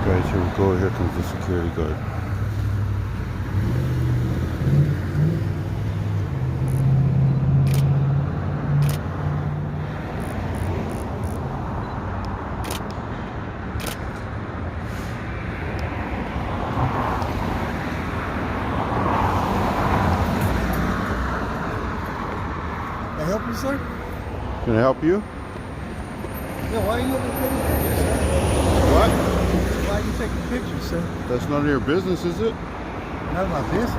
Guys, here we go. Here comes the security guard. Can I help you, sir? Can I help you? Yeah, why are you taking pictures, sir? What? Why are you taking pictures, sir? That's none of your business, is it? None of my business.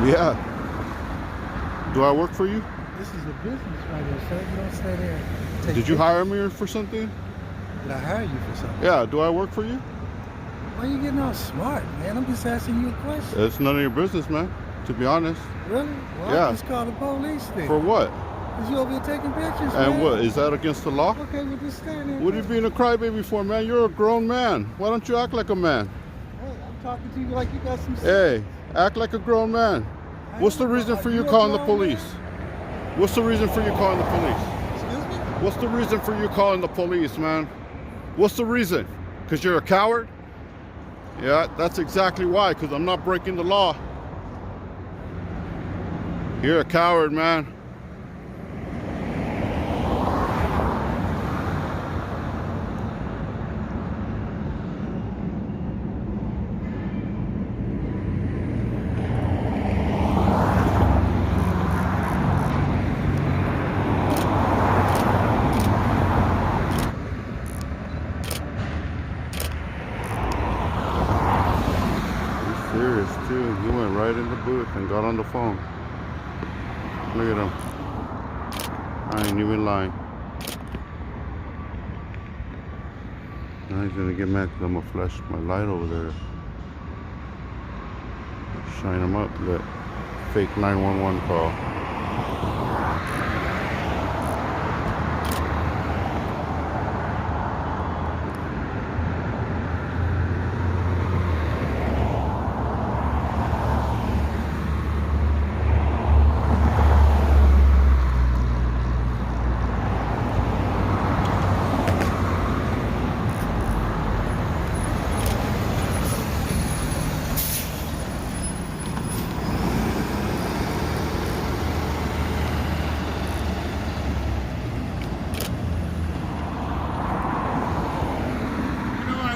Yeah. Do I work for you? This is a business right here, sir. You don't stay there. And take Did you pictures. hire me for something? Did I hire you for something? Yeah. Do I work for you? Why are you getting all smart, man? I'm just asking you a question. It's none of your business, man. To be honest. Really? Well, Yeah. I just called the police then. For what? Because you over here taking pictures, And man. what? Is that against the law? Okay, well, just stand there. What are you being a crybaby for, man? You're a grown man. Why don't you act like a man? Hey, I'm talking to you like you got some sense. Hey, act like a grown man. What's the reason for you calling the police? What's the reason for you calling the police? Excuse me? What's the reason for you calling the police, man? What's the reason? Because you're a coward? Yeah, that's exactly why, because I'm not breaking the law. You're a coward, man. Serious too. He went right in the booth and got on the phone. Look at him. I ain't even lying. Now he's gonna get mad because I'm gonna flash my light over there. Shine him up. That fake 911 call.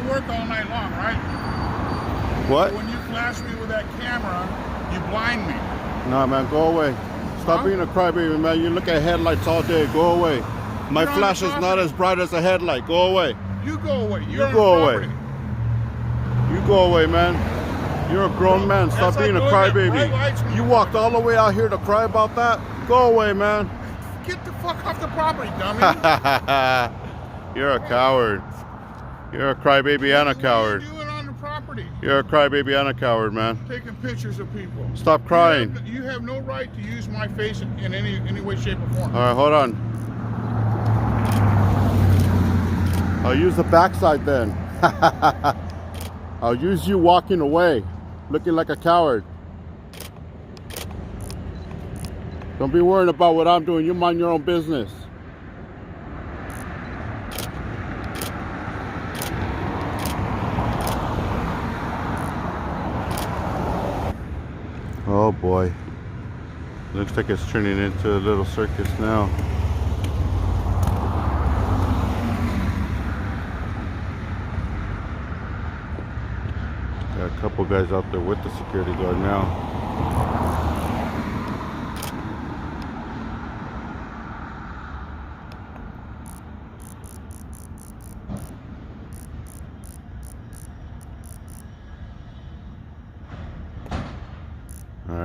Work all night long, right? What? When you flash me with that camera, you blind me. Nah, man, go away. Stop being a crybaby, man. You look at headlights all day. Go away. My You're on flash the is not property. as bright as a headlight. Go away. You go away. You're on go the away. property. You go away, man. You're a grown man. Stop That's like being a going at bright lights. crybaby. You walked all the way out here to cry about that? Go away, man. Get the fuck off the property, dummy. You're a coward. You're a crybaby and a coward. What are you doing on the property? You're a crybaby and a coward, man. Taking pictures of people. Stop crying. You have no right to use my face in any way, shape, or form. All right, hold on. I'll use the backside then. I'll use you walking away, looking like a coward. Don't be worrying about what I'm doing. You mind your own business. Oh boy. Looks like it's turning into a little circus now. Got a couple guys out there with the security guard now.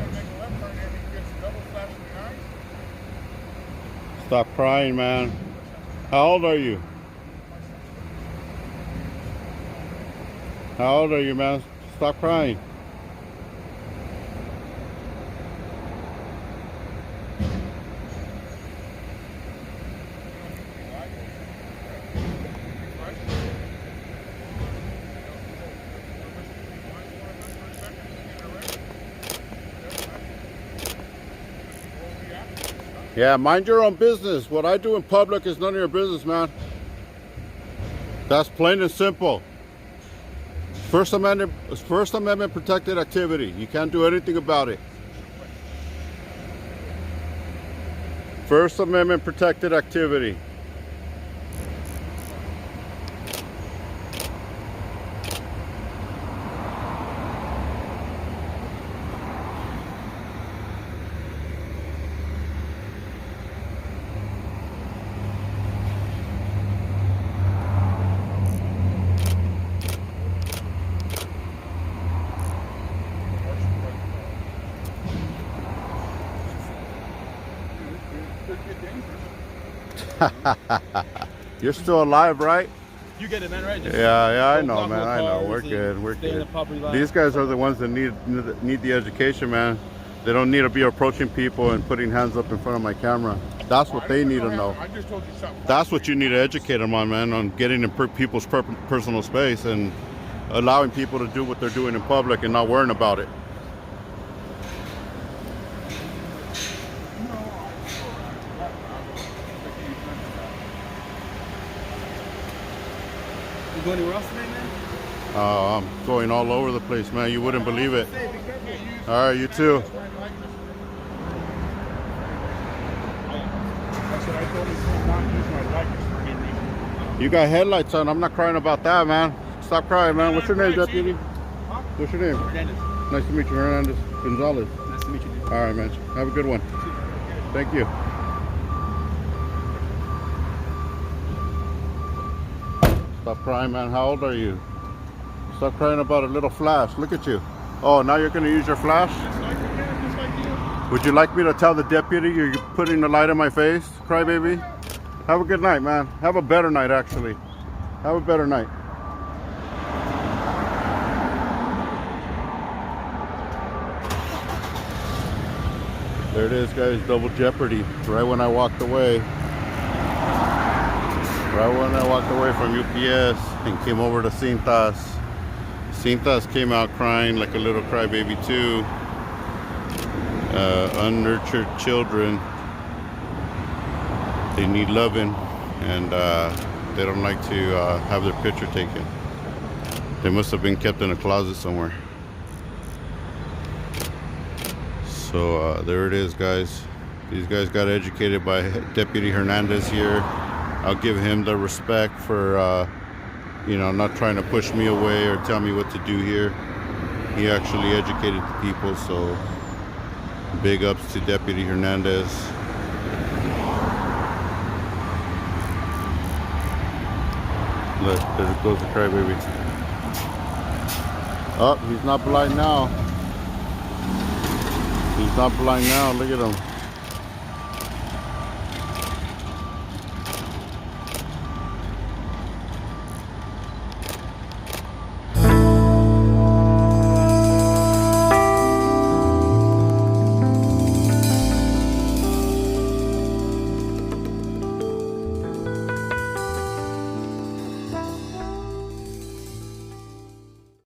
gonna make a left turn and he gets double flashing eyes. Stop crying, man. How old are you? How old are you, man? Stop crying. Yeah, mind your own business. What I do in public is none of your business, man. That's plain and simple. First Amendment protected activity. You can't do anything about it. First Amendment protected activity. You're still alive, right? You get it, man, right? Just Yeah, I don't know, block man. no I know. cars We're and good. We're stay in good. the property line. These guys are the ones that need the education, man. They don't need to be approaching people and putting hands up in front of my camera. That's what they need to know. I just told you something. That's what you need to educate them on, man, on getting in people's personal space and allowing people to do what they're doing in public and not worrying about it. You going anywhere else today, man? I'm going all over the place, man. You wouldn't believe it. All right, you too. I said I told him to not use my likeness for any reason. You got headlights on. I'm not crying about that, man. Stop crying, man. What's your name, deputy? What's your name? Hernandez. Nice to meet you, Hernandez Gonzalez. Nice to meet you, dude. All right, man. Have a good one. Thank you. Stop crying, man. How old are you? Stop crying about a little flash. Look at you. Oh, now you're going to use your flash? Just like you. Would you like me to tell the deputy you're putting the light in my face, crybaby? Have a good night, man. Have a better night, actually. Have a better night. There it is, guys. Double jeopardy. Right when I walked away. Right when I walked away from UPS and came over to Cintas. Cintas came out crying like a little crybaby too. Unnurtured children. They need loving, and they don't like to have their picture taken. They must have been kept in a closet somewhere. So there it is, guys. These guys got educated by Deputy Hernandez here. I'll give him the respect for you know, not trying to push me away or tell me what to do here. He actually educated the people, so big ups to Deputy Hernandez. Look, there goes the crybaby. Oh, he's not blind now. He's not blind now. Look at him.